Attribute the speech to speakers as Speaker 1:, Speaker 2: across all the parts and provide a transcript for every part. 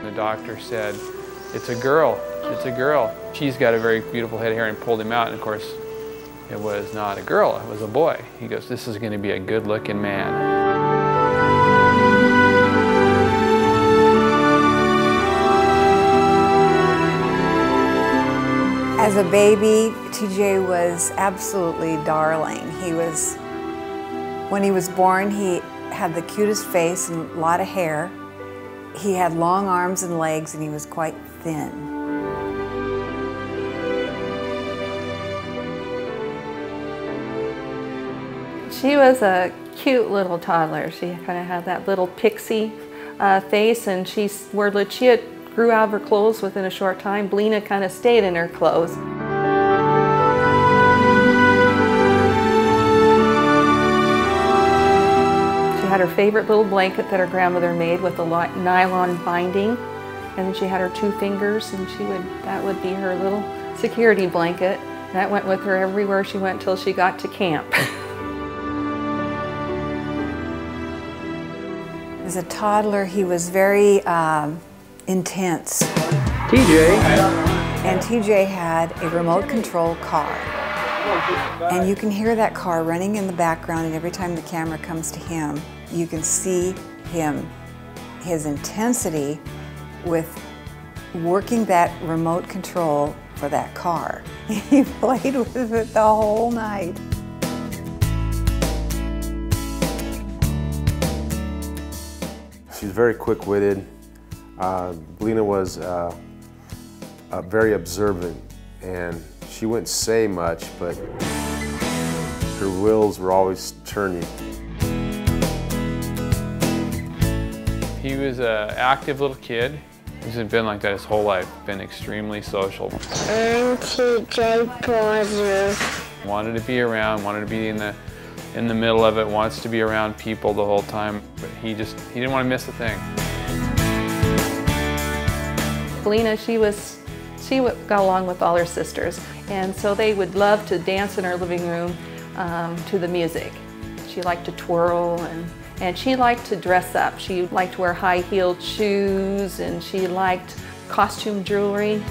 Speaker 1: the doctor said, "It's a girl, it's a girl." She's got a very beautiful head of hair, and pulled him out, and of course, it was not a girl, it was a boy. He goes, "This is going to be a good-looking man."
Speaker 2: As a baby, TJ was absolutely darling. When he was born, he had the cutest face and a lot of hair. He had long arms and legs, and he was quite thin.
Speaker 3: She was a cute little toddler. She kind of had that little pixie face, and she wore legit, grew out of her clothes within a short time. Belina kind of stayed in her clothes. She had her favorite little blanket that her grandmother made with a nylon binding, and then she had her 2 fingers, and that would be her little security blanket. That went with her everywhere she went till she got to camp.
Speaker 2: As a toddler, he was very intense.
Speaker 1: TJ.
Speaker 2: And TJ had a remote control car. And you can hear that car running in the background, and every time the camera comes to him, you can see his intensity with working that remote control for that car. He played with it the whole night.
Speaker 4: She's very quick-witted. Belina was very observant, and she wouldn't say much, but her wheels were always turning.
Speaker 1: He was an active little kid. He's been like that his whole life, been extremely social. Wanted to be around, wanted to be in the middle of it, wants to be around people the whole time, but he didn't want to miss a thing.
Speaker 3: Belina, she got along with all her sisters, and so they would love to dance in her living room to the music. She liked to twirl, and she liked to dress up. She liked to wear high-heeled shoes, and she liked costume jewelry.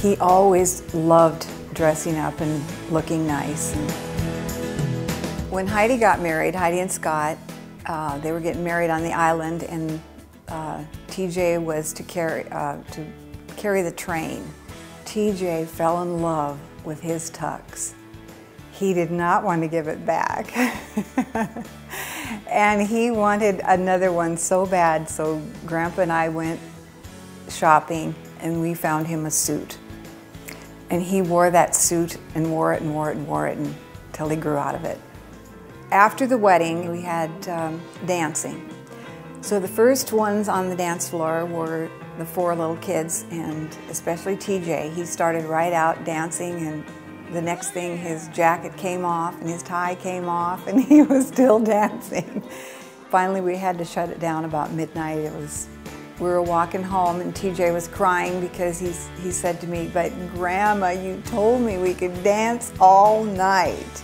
Speaker 2: He always loved dressing up and looking nice. When Heidi got married, Heidi and Scott, they were getting married on the island, and TJ was to carry the train. TJ fell in love with his tux. He did not want to give it back. And he wanted another one so bad, so Grandpa and I went shopping, and we found him a suit. And he wore that suit and wore it and wore it and wore it until he grew out of it. After the wedding, we had dancing. So the first ones on the dance floor were the 4 little kids, and especially TJ. He started right out dancing, and the next thing his jacket came off and his tie came off, and he was still dancing. Finally, we had to shut it down about midnight. We were walking home, and TJ was crying because he said to me, "But Grandma, you told me we could dance all night."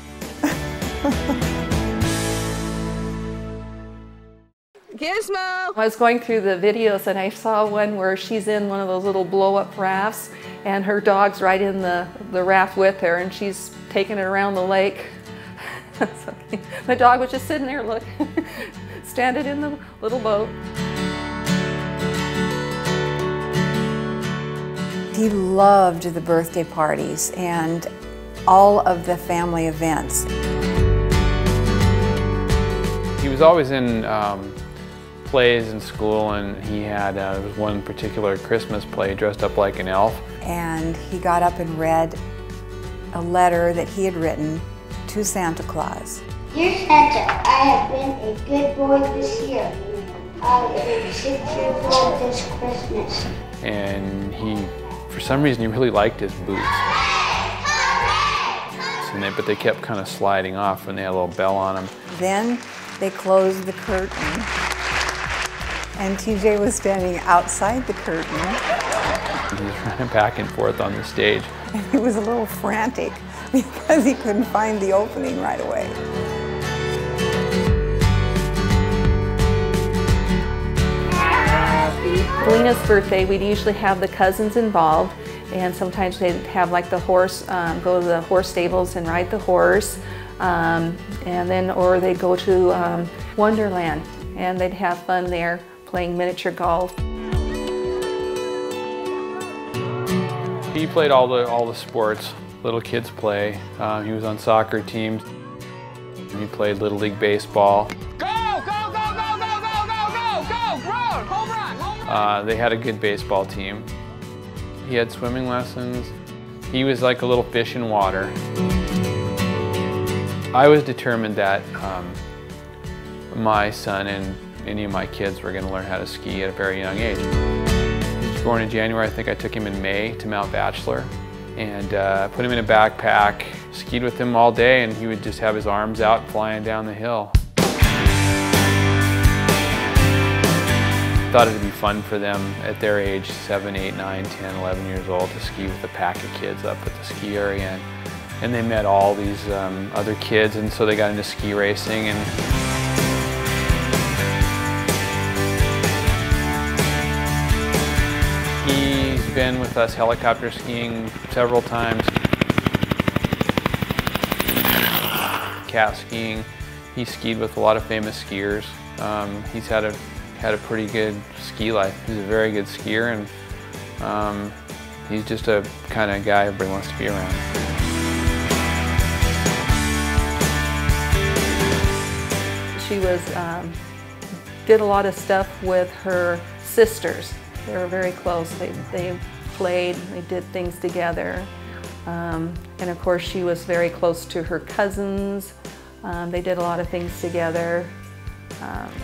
Speaker 3: Gizmo! I was going through the videos, and I saw one where she's in one of those little blow-up rafts, and her dog's right in the raft with her, and she's taking it around the lake. The dog was just sitting there, look, standing in the little boat.
Speaker 2: He loved the birthday parties and all of the family events.
Speaker 1: He was always in plays in school, and he had there was one particular Christmas play, dressed up like an elf.
Speaker 2: And he got up and read a letter that he had written to Santa Claus.
Speaker 5: Dear Santa, I have been a good boy this year. I am 6 years old this Christmas.
Speaker 1: And for some reason, he really liked his boots. But they kept kind of sliding off, and they had a little bell on them.
Speaker 2: Then they closed the curtain, and TJ was standing outside the curtain.
Speaker 1: He was running back and forth on the stage.
Speaker 2: And he was a little frantic because he couldn't find the opening right away.
Speaker 3: Belina's birthday, we'd usually have the cousins involved, and sometimes they'd have like the horse, go to the horse stables and ride the horse, and then, or they'd go to Wonderland, and they'd have fun there playing miniature golf.
Speaker 1: He played all the sports little kids play. He was on soccer teams. He played Little League Baseball. They had a good baseball team. He had swimming lessons. He was like a little fish in water. I was determined that my son and any of my kids were going to learn how to ski at a very young age. He was born in January. I think I took him in May to Mount Bachelor and put him in a backpack, skied with him all day, and he would just have his arms out flying down the hill. Thought it'd be fun for them at their age, 7, 8, 9, 10, 11 years old, to ski with a pack of kids up at the ski area. And they met all these other kids, and so they got into ski racing. And he's been with us helicopter skiing several times, cat skiing. He skied with a lot of famous skiers. He's had a pretty good ski life. He's a very good skier, and he's just a kind of guy everybody wants to be around.
Speaker 3: She did a lot of stuff with her sisters. They were very close. They played, they did things together. And of course she was very close to her cousins. They did a lot of things together.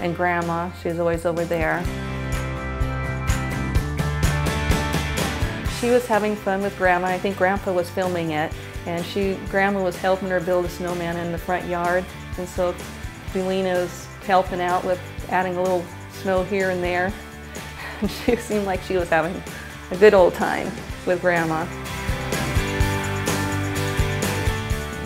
Speaker 3: And Grandma, she was always over there. She was having fun with Grandma. I think Grandpa was filming it, and Grandma was helping her build a snowman in the front yard, and so Belina was helping out with adding a little snow here and there. She seemed like she was having a good old time with Grandma.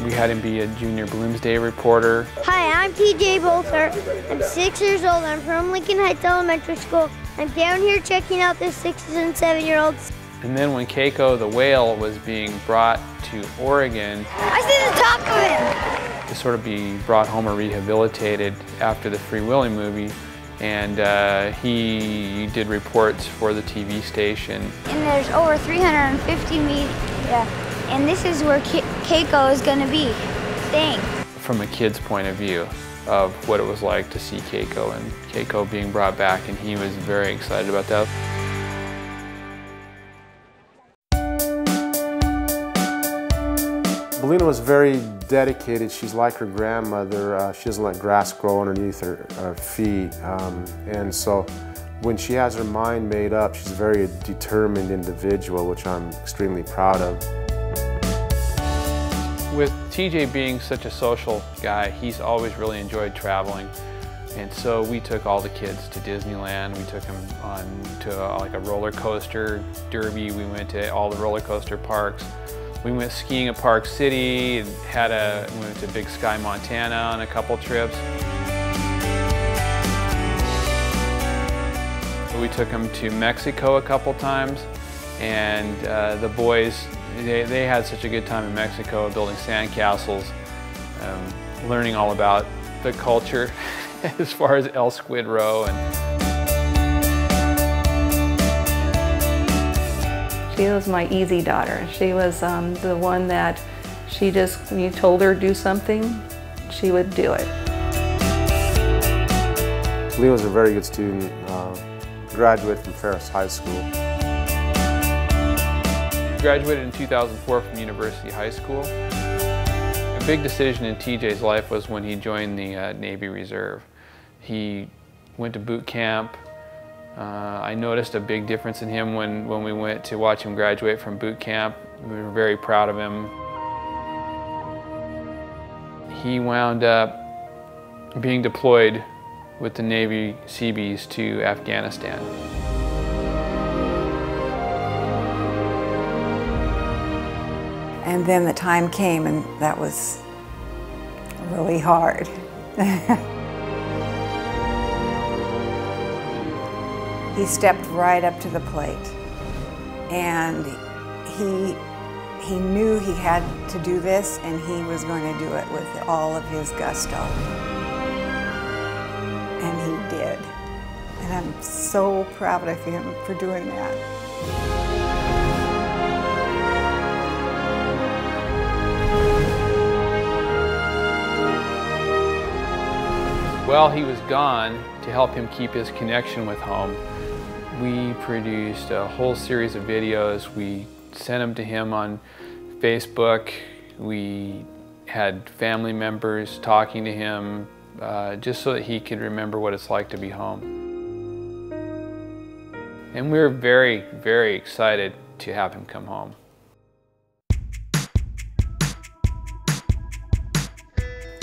Speaker 1: We had him be a junior Bloomsday reporter.
Speaker 6: Hi, I'm TJ Bolter. I'm 6 years old. I'm from Lincoln Heights Elementary School. I'm down here checking out the 6 and 7-year-olds.
Speaker 1: And then when Keiko the whale was being brought to Oregon,
Speaker 6: I see the top of him!
Speaker 1: to sort of be brought home or rehabilitated after the Free Willy movie, and he did reports for the TV station.
Speaker 6: And there's over 350 media. And this is where Keiko is going to be staying.
Speaker 1: From a kid's point of view of what it was like to see Keiko, and Keiko being brought back, and he was very excited about that.
Speaker 4: Belina was very dedicated. She's like her grandmother. She doesn't let grass grow underneath her feet. And so when she has her mind made up, she's a very determined individual, which I'm extremely proud of.
Speaker 1: With TJ being such a social guy, he's always really enjoyed traveling. And so we took all the kids to Disneyland. We took them on to like a roller coaster derby. We went to all the roller coaster parks. We went skiing at Park City and we went to Big Sky, Montana on a couple trips. We took them to Mexico a couple times, and the boys, they had such a good time in Mexico building sandcastles, learning all about the culture as far as El Squid Row.
Speaker 3: She was my easy daughter. She was the one that you told her to do something, she would do it.
Speaker 4: Belina was a very good student, graduated from Ferris High School.
Speaker 1: Graduated in 2004 from University High School. A big decision in TJ's life was when he joined the Navy Reserve. He went to boot camp. I noticed a big difference in him when we went to watch him graduate from boot camp. We were very proud of him. He wound up being deployed with the Navy Seabees to Afghanistan.
Speaker 2: And then the time came, and that was really hard. he stepped right up to the plate. And he knew he had to do this, and he was going to do it with all of his gusto. And he did. And I'm so proud of him for doing that.
Speaker 1: While he was gone, to help him keep his connection with home, we produced a whole series of videos. We sent them to him on Facebook. We had family members talking to him just so that he could remember what it's like to be home. And we were very, very excited to have him come home.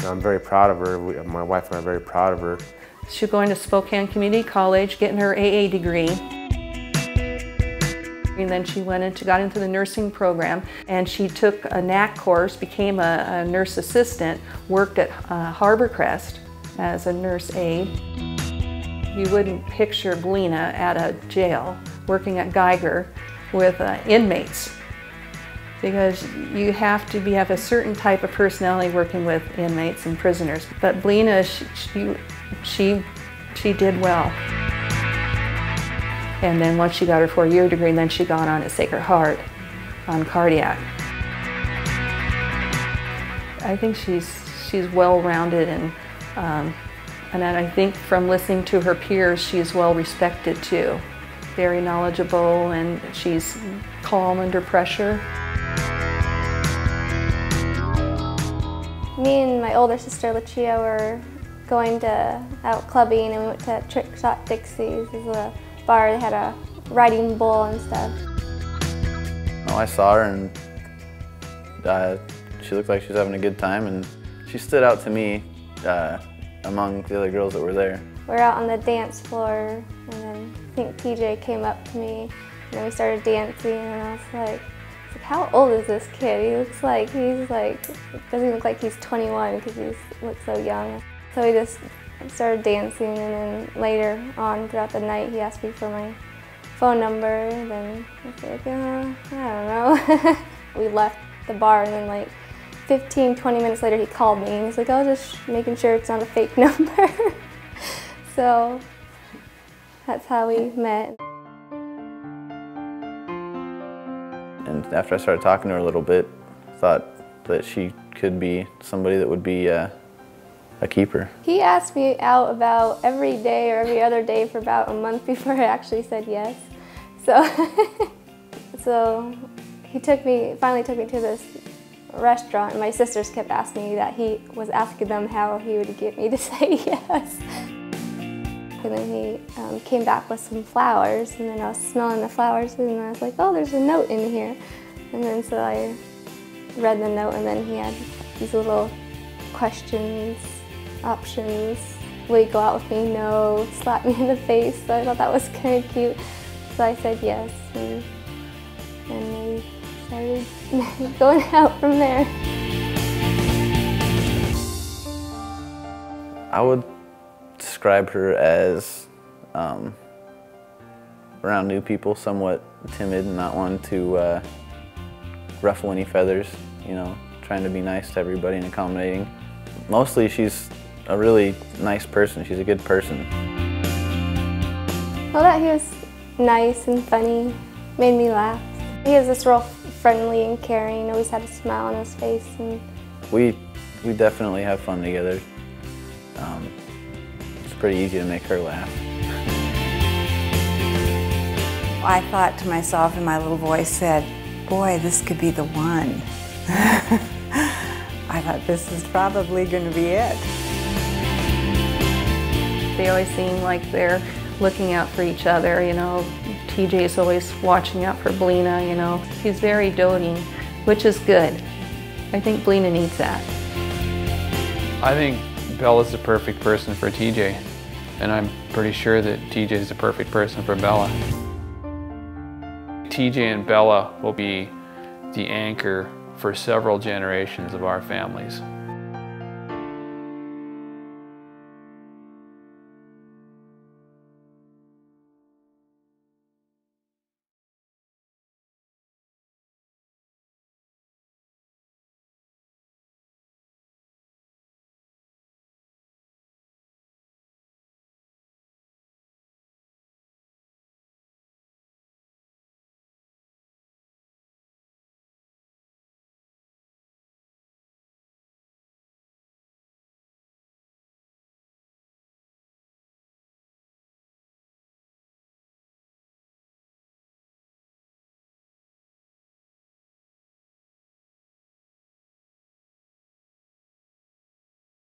Speaker 4: I'm very proud of her. My wife and I are very proud of her.
Speaker 3: She's going to Spokane Community College, getting her AA degree. And then she got into the nursing program, and she took a NAC course, became a nurse assistant, worked at Harborcrest as a nurse aide. You wouldn't picture Belina at a jail working at Geiger with inmates, because you have to have a certain type of personality working with inmates and prisoners. But Belina, she did well. And then once she got her 4-year degree, then she got on at Sacred Heart on cardiac. I think she's well-rounded, and then I think from listening to her peers, she's well respected too. Very knowledgeable, and she's calm under pressure.
Speaker 7: Me and my older sister, Lucia, were going out clubbing, and we went to Trick Shot Dixie's. It was a bar that had a riding bull and stuff.
Speaker 8: Well, I saw her, and she looked like she was having a good time, and she stood out to me among the other girls that were there.
Speaker 7: We were out on the dance floor, and then I think TJ came up to me, and then we started dancing, and I was like, how old is this kid? He looks like doesn't look like he's 21 because he looks so young. So we just started dancing, and then later on throughout the night he asked me for my phone number, and then I was like, I don't know. We left the bar, and then like 15, 20 minutes later he called me, and he's like, oh, just making sure it's not a fake number. So that's how we met.
Speaker 8: And after I started talking to her a little bit, I thought that she could be somebody that would be a keeper.
Speaker 7: He asked me out about every day or every other day for about a month before I actually said yes. So he finally took me to this restaurant, and my sisters kept asking me that he was asking them how he would get me to say yes. And then he came back with some flowers, and then I was smelling the flowers, and I was like, oh, there's a note in here. And then so I read the note, and then he had these little questions, options. Will you go out with me? No. Slap me in the face. So I thought that was kind of cute. So I said yes, and we started going out from there.
Speaker 8: I would describe her as around new people, somewhat timid and not wanting to ruffle any feathers, you know, trying to be nice to everybody and accommodating. Mostly she's a really nice person. She's a good person.
Speaker 7: Well, that he was nice and funny, made me laugh. He was just real friendly and caring, always had a smile on his face. And
Speaker 8: we definitely have fun together. It's pretty easy to make her laugh.
Speaker 2: I thought to myself, and my little voice said, boy, this could be the one. I thought this is probably going to be it.
Speaker 3: They always seem like they're looking out for each other, you know. TJ's always watching out for Belina, you know. He's very doting, which is good. I think Belina needs that.
Speaker 1: I think Bella's the perfect person for TJ, and I'm pretty sure that TJ is the perfect person for Bella. TJ and Bella will be the anchor for several generations of our families.